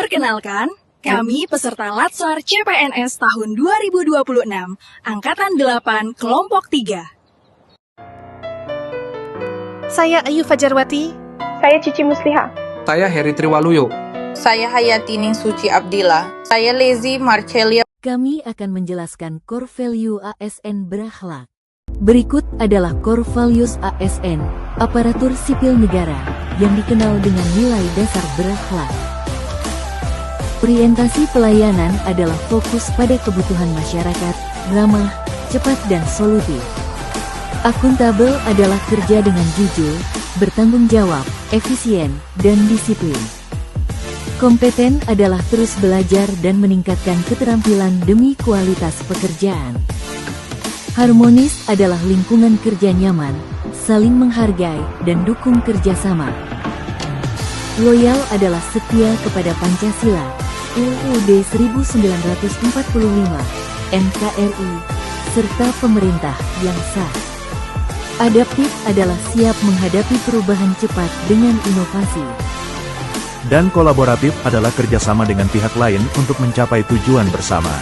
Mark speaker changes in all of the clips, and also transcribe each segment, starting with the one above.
Speaker 1: Perkenalkan, kami peserta Latsar CPNS tahun 2026, Angkatan 8, Kelompok 3.
Speaker 2: Saya Ayu Fajarwati.
Speaker 3: Saya Cici Musliha.
Speaker 4: Saya Heri Triwaluyo.
Speaker 5: Saya Hayati Ningsuci Abdillah. Saya Lezi Marcelia.
Speaker 6: Kami akan menjelaskan core value ASN berakhlak. Berikut adalah core values ASN, aparatur sipil negara, yang dikenal dengan nilai dasar berakhlak. Orientasi pelayanan adalah fokus pada kebutuhan masyarakat, ramah, cepat dan solutif. Akuntabel adalah kerja dengan jujur, bertanggung jawab, efisien, dan disiplin. Kompeten adalah terus belajar dan meningkatkan keterampilan demi kualitas pekerjaan. Harmonis adalah lingkungan kerja nyaman, saling menghargai, dan dukung kerjasama. Loyal adalah setia kepada Pancasila, UUD 1945, NKRI, serta pemerintah yang sah. Adaptif adalah siap menghadapi perubahan cepat dengan inovasi.
Speaker 7: Dan kolaboratif adalah kerjasama dengan pihak lain untuk mencapai tujuan bersama.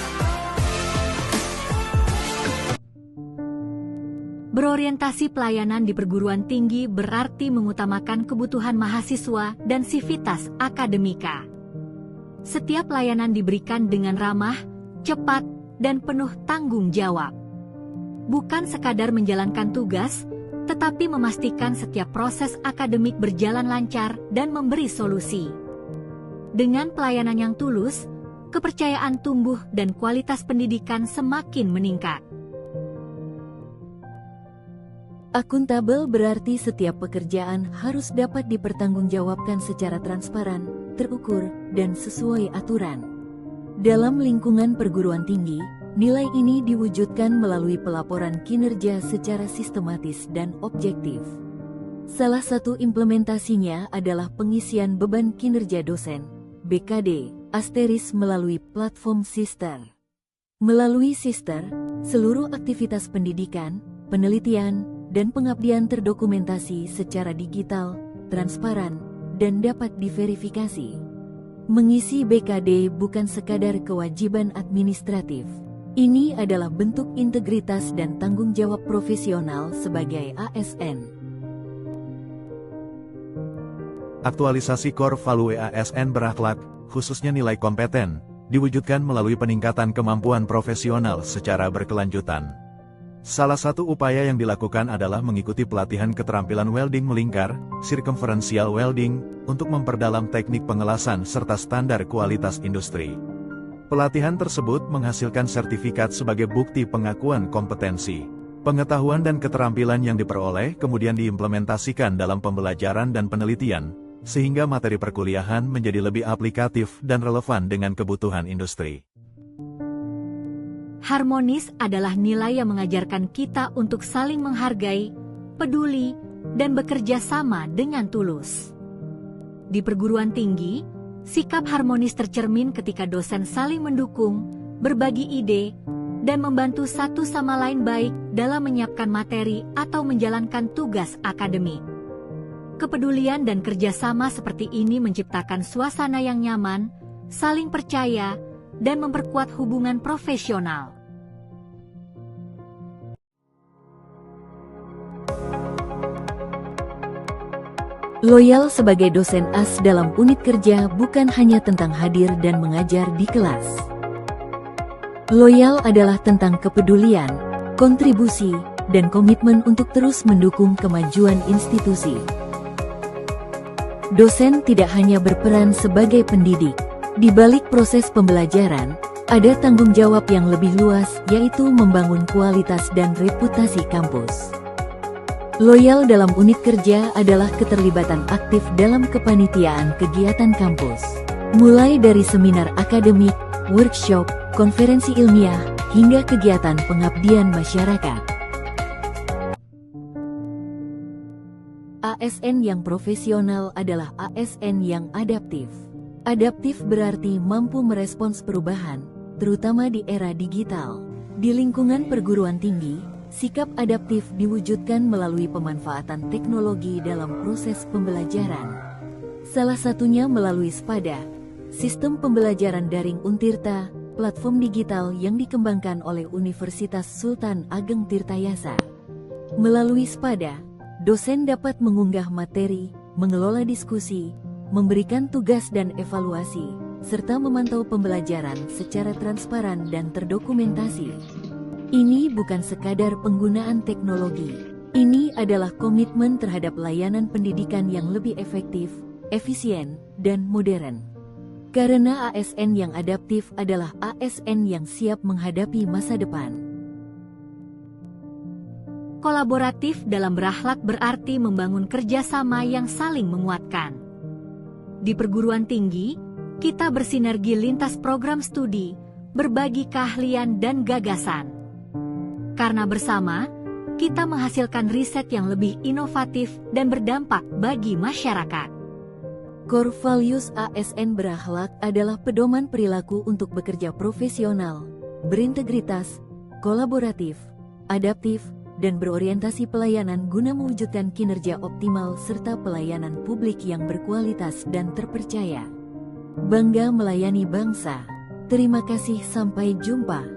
Speaker 6: Berorientasi pelayanan di perguruan tinggi berarti mengutamakan kebutuhan mahasiswa dan sivitas akademika. Setiap layanan diberikan dengan ramah, cepat, dan penuh tanggung jawab. Bukan sekadar menjalankan tugas, tetapi memastikan setiap proses akademik berjalan lancar dan memberi solusi. Dengan pelayanan yang tulus, kepercayaan tumbuh dan kualitas pendidikan semakin meningkat. Akuntabel berarti setiap pekerjaan harus dapat dipertanggungjawabkan secara transparan, terukur, dan sesuai aturan. Dalam lingkungan perguruan tinggi, nilai ini diwujudkan melalui pelaporan kinerja secara sistematis dan objektif. Salah satu implementasinya adalah pengisian beban kinerja dosen, BKD, * melalui platform Sister. Melalui Sister, seluruh aktivitas pendidikan, penelitian, dan pengabdian terdokumentasi secara digital, transparan, dan dapat diverifikasi. Mengisi BKD bukan sekadar kewajiban administratif. Ini adalah bentuk integritas dan tanggung jawab profesional sebagai ASN.
Speaker 7: Aktualisasi core value ASN berakhlak, khususnya nilai kompeten, diwujudkan melalui peningkatan kemampuan profesional secara berkelanjutan. Salah satu upaya yang dilakukan adalah mengikuti pelatihan keterampilan welding melingkar, circumferential welding, untuk memperdalam teknik pengelasan serta standar kualitas industri. Pelatihan tersebut menghasilkan sertifikat sebagai bukti pengakuan kompetensi. Pengetahuan dan keterampilan yang diperoleh kemudian diimplementasikan dalam pembelajaran dan penelitian, sehingga materi perkuliahan menjadi lebih aplikatif dan relevan dengan kebutuhan industri.
Speaker 6: Harmonis adalah nilai yang mengajarkan kita untuk saling menghargai, peduli, dan bekerja sama dengan tulus. Di perguruan tinggi, sikap harmonis tercermin ketika dosen saling mendukung, berbagi ide, dan membantu satu sama lain baik dalam menyiapkan materi atau menjalankan tugas akademik. Kepedulian dan kerjasama seperti ini menciptakan suasana yang nyaman, saling percaya, dan memperkuat hubungan profesional. Loyal sebagai dosen AS dalam unit kerja bukan hanya tentang hadir dan mengajar di kelas. Loyal adalah tentang kepedulian, kontribusi, dan komitmen untuk terus mendukung kemajuan institusi. Dosen tidak hanya berperan sebagai pendidik. Di balik proses pembelajaran, ada tanggung jawab yang lebih luas, yaitu membangun kualitas dan reputasi kampus. Loyal dalam unit kerja adalah keterlibatan aktif dalam kepanitiaan kegiatan kampus. Mulai dari seminar akademik, workshop, konferensi ilmiah, hingga kegiatan pengabdian masyarakat. ASN yang profesional adalah ASN yang adaptif. Adaptif berarti mampu merespons perubahan, terutama di era digital. Di lingkungan perguruan tinggi, sikap adaptif diwujudkan melalui pemanfaatan teknologi dalam proses pembelajaran. Salah satunya melalui SPADA, Sistem pembelajaran daring Untirta, platform digital yang dikembangkan oleh Universitas Sultan Ageng Tirtayasa. Melalui Spada, dosen dapat mengunggah materi, mengelola diskusi, memberikan tugas dan evaluasi, serta memantau pembelajaran secara transparan dan terdokumentasi. Ini bukan sekadar penggunaan teknologi. Ini adalah komitmen terhadap layanan pendidikan yang lebih efektif, efisien, dan modern. Karena ASN yang adaptif adalah ASN yang siap menghadapi masa depan.
Speaker 3: Kolaboratif dalam berakhlak berarti membangun kerjasama yang saling menguatkan. Di perguruan tinggi, kita bersinergi lintas program studi, berbagi keahlian dan gagasan. Karena bersama, kita menghasilkan riset yang lebih inovatif dan berdampak bagi masyarakat.
Speaker 6: Core values ASN berakhlak adalah pedoman perilaku untuk bekerja profesional, berintegritas, kolaboratif, adaptif, dan berorientasi pelayanan guna mewujudkan kinerja optimal serta pelayanan publik yang berkualitas dan terpercaya. Bangga melayani bangsa. Terima kasih, sampai jumpa.